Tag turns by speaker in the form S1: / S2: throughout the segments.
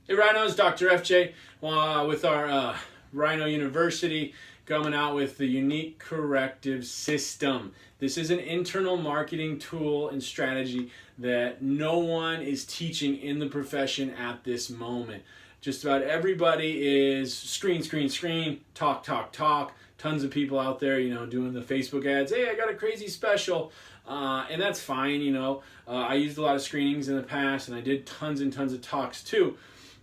S1: Hey Rhinos, Dr. FJ with our Rhino University coming out with the unique corrective system. This is an internal marketing tool and strategy that no one is teaching in the profession at this moment. Just about everybody is screen, talk. Tons of people out there, doing the Facebook ads. Hey, I got a crazy special. And that's fine, I used a lot of screenings in the past and I did tons and tons of talks too.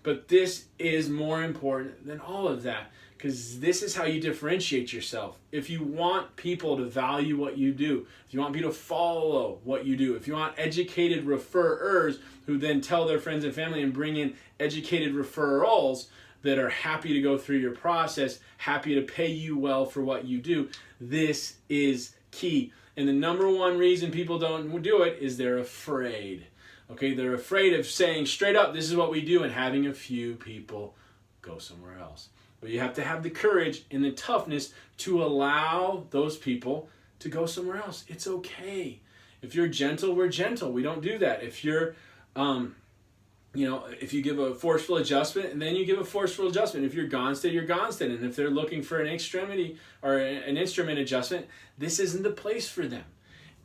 S1: But this is more important than all of that, because this is how you differentiate yourself. If you want people to value what you do, if you want people to follow what you do, if you want educated referrers who then tell their friends and family and bring in educated referrals that are happy to go through your process, happy to pay you well for what you do, this is key. And the number one reason people don't do it is they're afraid. Okay, they're afraid of saying straight up, this is what we do, and having a few people go somewhere else. But you have to have the courage and the toughness to allow those people to go somewhere else. It's okay. If you're gentle, we're gentle. We don't do that. If you're, if you give a forceful adjustment, and then you give a forceful adjustment. If you're Gonstead, you're Gonstead. And if they're looking for an extremity or an instrument adjustment, this isn't the place for them.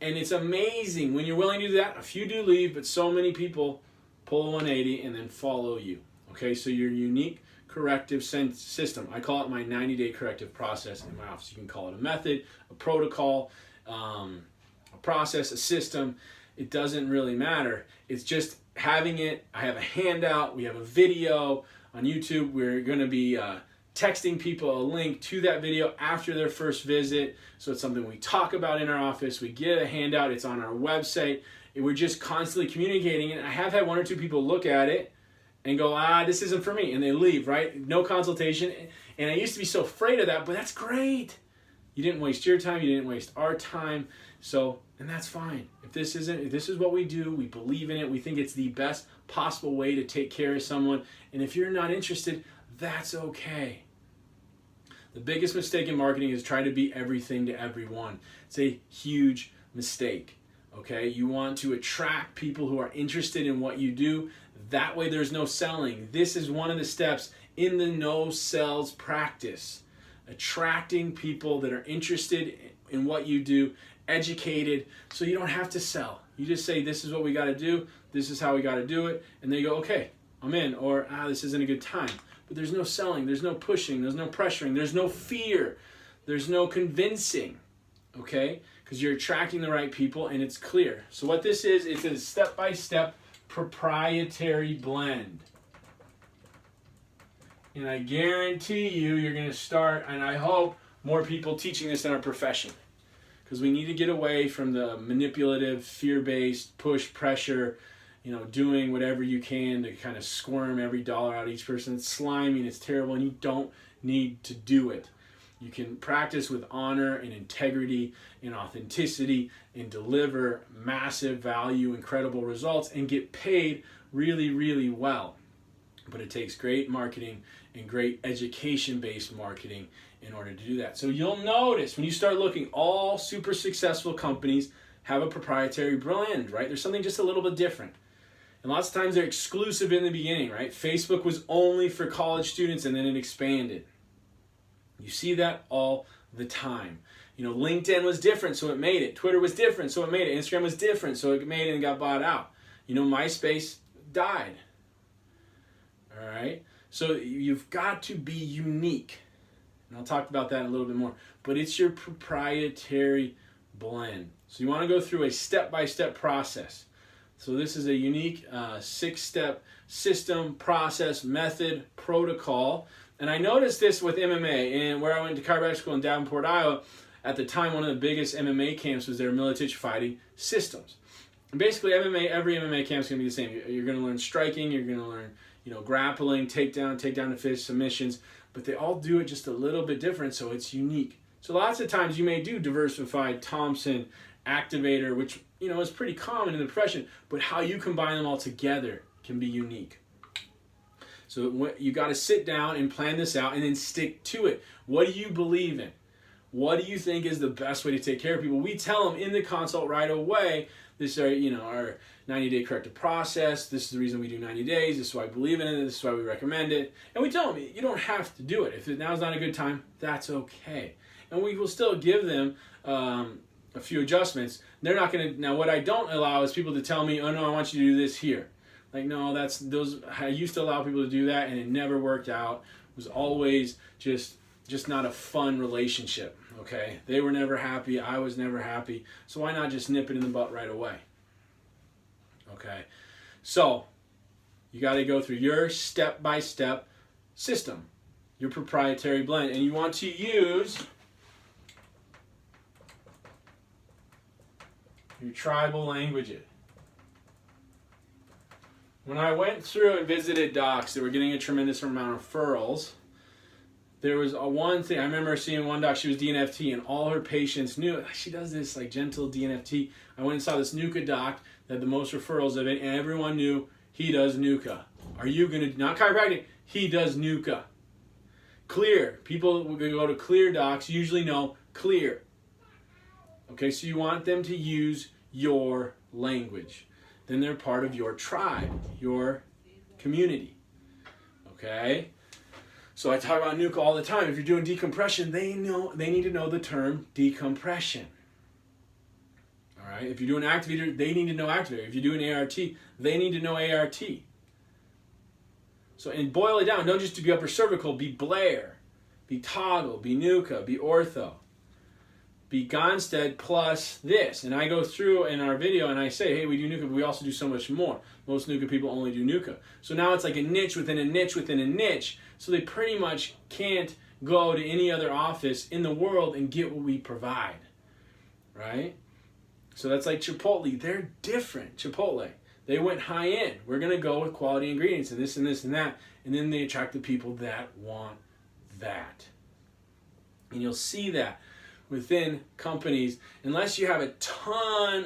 S1: And it's amazing when you're willing to do that. A few do leave, but so many people pull a 180 and then follow you. Okay, so your unique corrective system. I call it my 90-day corrective process in my office. You can call it a method, a protocol, a process, a system. It doesn't really matter. It's just having it. I have a handout. We have a video on YouTube. We're going to be texting people a link to that video after their first visit. So it's something we talk about in our office. We get a handout. It's on our website. And we're just constantly communicating. And I have had one or two people look at it and go, this isn't for me. And they leave, right? No consultation. And I used to be so afraid of that, but that's great. You didn't waste your time. You didn't waste our time. And that's fine. If this is what we do, we believe in it. We think it's the best possible way to take care of someone. And if you're not interested, that's okay. The biggest mistake in marketing is try to be everything to everyone. It's a huge mistake. Okay? You want to attract people who are interested in what you do. That way there's no selling. This is one of the steps in the no sells practice. Attracting people that are interested in what you do, educated, so you don't have to sell. You just say, this is what we got to do. This is how we got to do it. And they go, okay, I'm in. Or, this isn't a good time. But there's no selling, there's no pushing, there's no pressuring, there's no fear, there's no convincing, okay? Because you're attracting the right people and it's clear. So what this is, it's a step-by-step proprietary blend. And I guarantee you're going to start, and I hope more people teaching this in our profession. Because we need to get away from the manipulative, fear-based, push, pressure, doing whatever you can to kind of squirm every dollar out of each person. It's slimy and it's terrible, and you don't need to do it. You can practice with honor and integrity and authenticity and deliver massive value, incredible results, and get paid really, really well. But it takes great marketing and great education-based marketing in order to do that. So you'll notice when you start looking, all super successful companies have a proprietary blend, right? There's something just a little bit different. And lots of times they're exclusive in the beginning, right? Facebook was only for college students and then it expanded. You see that all the time. LinkedIn was different, so it made it. Twitter was different, so it made it. Instagram was different, so it made it and got bought out. MySpace died. All right? So you've got to be unique. And I'll talk about that in a little bit more. But it's your proprietary blend. So you want to go through a step-by-step process. So this is a unique 6-step system, process, method, protocol. And I noticed this with MMA, and where I went to chiropractic school in Davenport, Iowa. At the time, one of the biggest MMA camps was their Militich fighting systems. And basically, every MMA camp is going to be the same. You're going to learn striking, you're going to learn grappling, takedown to fist, submissions, but they all do it just a little bit different, so it's unique. So lots of times you may do diversified, Thompson, activator, which is pretty common in the profession, but how you combine them all together can be unique. So you got to sit down and plan this out and then stick to it. What do you believe in? What do you think is the best way to take care of people? We tell them in the consult right away This is our 90-day corrective process. This is the reason we do 90 days. This is why I believe in it. This is why we recommend it. And we tell them, you don't have to do it. If now's not a good time, that's okay. And we will still give them a few adjustments. They're not going to, now what I don't allow is people to tell me, oh no, I want you to do this here. Like, no, I used to allow people to do that and it never worked out. It was always just not a fun relationship, okay? They were never happy, I was never happy, so why not just nip it in the butt right away? Okay, so you got to go through your step-by-step system, your proprietary blend, and you want to use your tribal languages. When I went through and visited docs that were getting a tremendous amount of referrals, there was one thing. I remember seeing one doc, she was DNFT, and all her patients knew, she does this like gentle DNFT. I went and saw this NUCA doc that had the most referrals of it, and everyone knew he does NUCA. Are you going to, not chiropractic, he does NUCA. Clear. People who go to clear docs usually know clear. Okay, so you want them to use your language. Then they're part of your tribe, your community. Okay? So I talk about NUCA all the time. If you're doing decompression, they need to know the term decompression. All right? If you're doing activator, they need to know activator. If you're doing ART, they need to know ART. So, and boil it down. Don't just be upper cervical. Be Blair. Be toggle. Be NUCA. Be ortho. Be Gonstead plus this. And I go through in our video and I say, hey, we do NUCA, but we also do so much more. Most NUCA people only do NUCA. So now it's like a niche within a niche within a niche. So they pretty much can't go to any other office in the world and get what we provide. Right? So that's like Chipotle. They're different. Chipotle. They went high end. We're going to go with quality ingredients and this and this and that. And then they attract the people that want that. And you'll see that within companies, unless you have a ton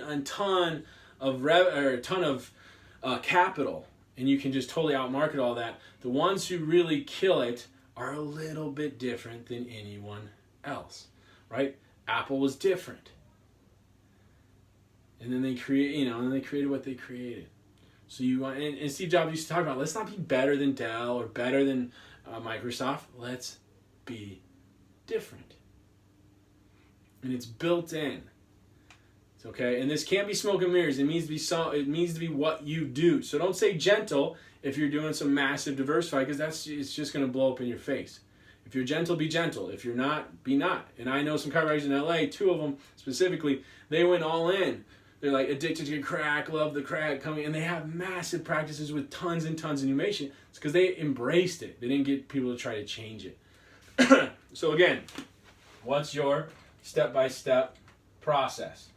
S1: of capital, and you can just totally outmarket all that. The ones who really kill it are a little bit different than anyone else, right? Apple was different, and then they created what they created. So you want, and Steve Jobs used to talk about, let's not be better than Dell or better than Microsoft. Let's be different. And it's built in. It's okay, and this can't be smoke and mirrors. It means to be what you do. So don't say gentle if you're doing some massive diversify, because it's just going to blow up in your face. If you're gentle, be gentle. If you're not, be not. And I know some chiropractors in LA, 2 of them specifically, they went all in. They're like addicted to crack, love the crack coming, and they have massive practices with tons and tons of new patient. It's because they embraced it. They didn't get people to try to change it. So again, what's your step-by-step process?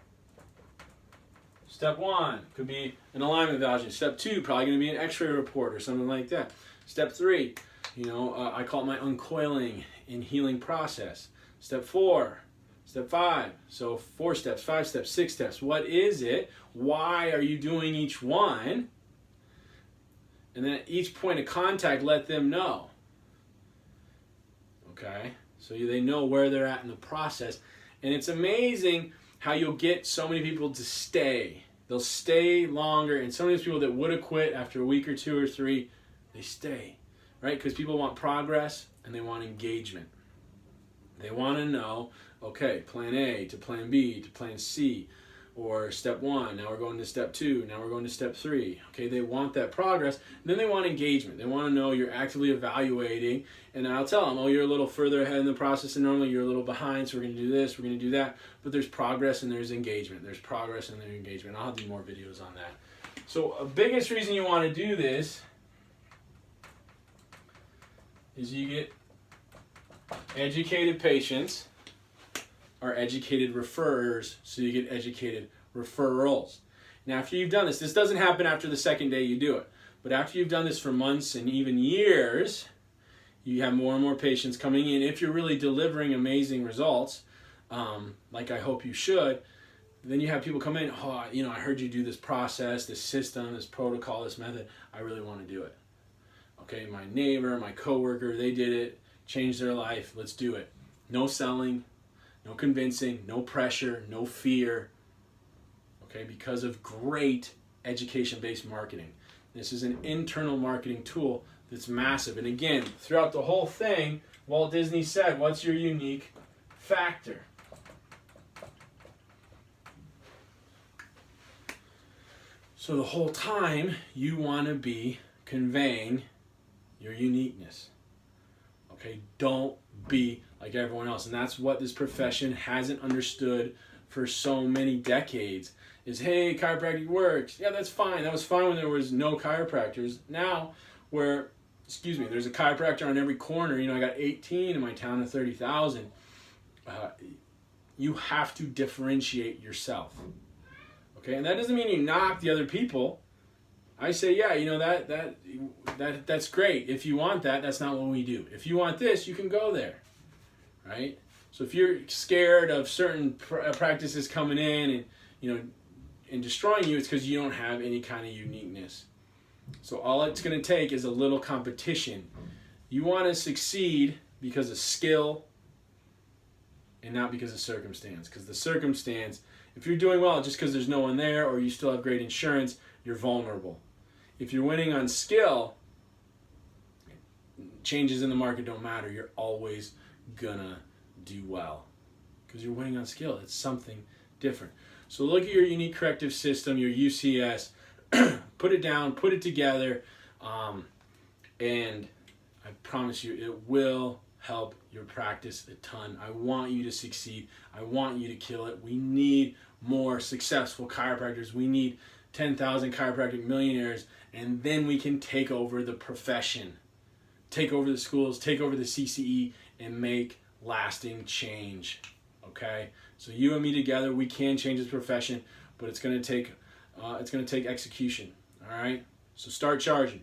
S1: Step 1 could be an alignment evaluation. Step 2 probably going to be an x-ray report or something like that. Step 3, I call it my uncoiling and healing process. Step 4, step 5. So 4 steps, 5 steps, 6 steps. What is it? Why are you doing each one? And then at each point of contact, let them know. Okay? So they know where they're at in the process. And it's amazing how you'll get so many people to stay. They'll stay longer. And some of these people that would have quit after a week or 2 or 3, they stay. Right? Because people want progress and they want engagement. They want to know, okay, plan A to plan B to plan C. Or step 1, now we're going to step 2, now we're going to step 3. Okay, they want that progress. And then they want engagement. They want to know you're actively evaluating. And I'll tell them, oh, you're a little further ahead in the process than normally. You're a little behind, so we're going to do this, we're going to do that. But there's progress and there's engagement. There's progress and there's engagement. I'll do more videos on that. So a biggest reason you want to do this is you get educated patients are educated referrers, so you get educated referrals. Now, after you've done this doesn't happen after the second day you do it, but after you've done this for months and even years, you have more and more patients coming in. If you're really delivering amazing results, like I hope you should, then you have people come in, oh, I heard you do this process, this system, this protocol, this method. I really want to do it. Okay, my neighbor, my coworker, they did it, changed their life. Let's do it. No selling. No convincing, no pressure, no fear. okay, because of great education-based marketing. This is an internal marketing tool that's massive. And again, throughout the whole thing, Walt Disney said, what's your unique factor? So the whole time, you want to be conveying your uniqueness. Okay, don't be like everyone else. And that's what this profession hasn't understood for so many decades. Is, hey, chiropractic works. Yeah, that's fine. That was fine when there was no chiropractors. Now, there's a chiropractor on every corner. You know, I got 18 in my town of 30,000. You have to differentiate yourself. Okay, and that doesn't mean you knock the other people. I say, yeah, you know, that's great. If you want that, that's not what we do. If you want this, you can go there, right? So if you're scared of certain practices coming in and, you know, and destroying you, it's because you don't have any kind of uniqueness. So all it's going to take is a little competition. You want to succeed because of skill and not because of circumstance. Because the circumstance, if you're doing well just because there's no one there or you still have great insurance, you're vulnerable. If you're winning on skill, changes in the market don't matter. You're always gonna do well because you're winning on skill. It's something different. So look at your unique corrective system, your UCS, put it down, put it together, and I promise you it will help your practice a ton. I want you to succeed. I want you to kill it. We need more successful chiropractors. We need 10,000 chiropractic millionaires, and then we can take over the profession, take over the schools, take over the CCE, and make lasting change. Okay, so you and me together, we can change this profession, but it's going to take execution. All right, so start charging.